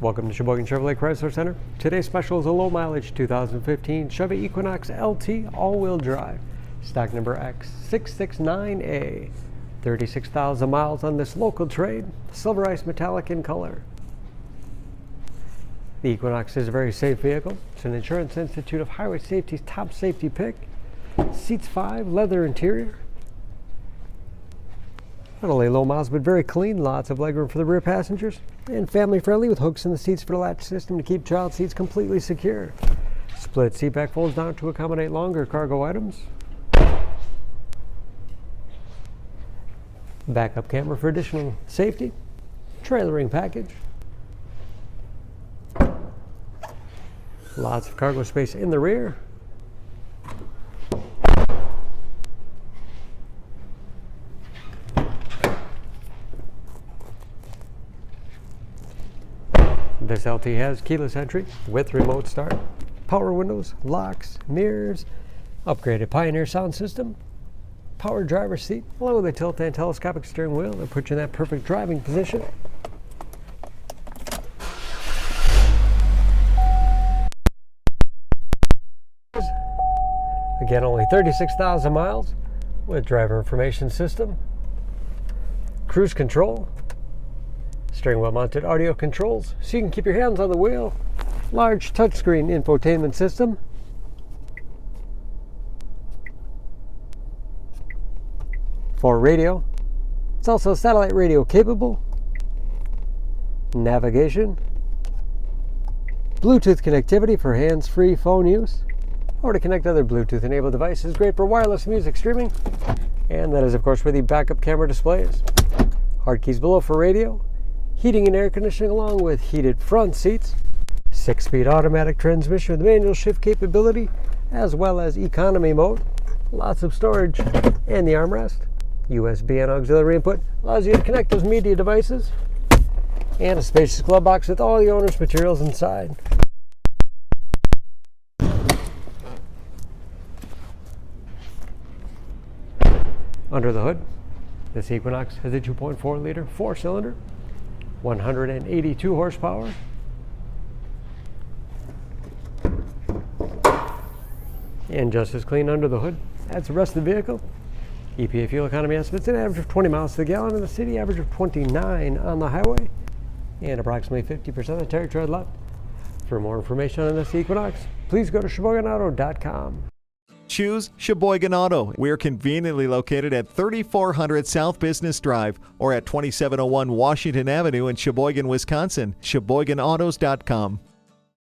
Welcome to Sheboygan Chevrolet Chrysler Center. Today's special is a low mileage 2015 Chevy Equinox LT all-wheel drive, stock number X669A. 36,000 miles on this local trade, silver ice metallic in color. The Equinox is a very safe vehicle. It's an Insurance Institute of Highway Safety's top safety pick. Seats 5, leather interior. Not only low miles, but very clean. Lots of legroom for the rear passengers. And family friendly with hooks in the seats for the latch system to keep child seats completely secure. Split seat back folds down to accommodate longer cargo items. Backup camera for additional safety. Trailering package. Lots of cargo space in the rear. This LT has keyless entry with remote start, power windows, locks, mirrors, upgraded Pioneer sound system, power driver's seat, along with a tilt and telescopic steering wheel that puts you in that perfect driving position. Again, only 36,000 miles with driver information system, cruise control, steering wheel mounted audio controls so you can keep your hands on the wheel, large touchscreen infotainment system, for radio. It's also satellite radio capable, navigation, Bluetooth connectivity for hands-free phone use, or to connect other Bluetooth enabled devices. Great for wireless music streaming. And that is of course where the backup camera display is. Hard keys below for radio, heating and air conditioning along with heated front seats, 6-speed automatic transmission with manual shift capability, as well as economy mode, lots of storage, and the armrest, USB and auxiliary input, allows you to connect those media devices, and a spacious glove box with all the owner's materials inside. Under the hood, this Equinox has a 2.4 liter 4-cylinder, 182 horsepower. And just as clean under the hood as the rest of the vehicle. EPA fuel economy estimates an average of 20 miles to the gallon in the city, average of 29 on the highway, and approximately 50% of the territory left. For more information on this Equinox, please go to SheboyganAuto.com. Choose Sheboygan Auto. We're conveniently located at 3400 South Business Drive or at 2701 Washington Avenue in Sheboygan, Wisconsin. SheboyganAutos.com.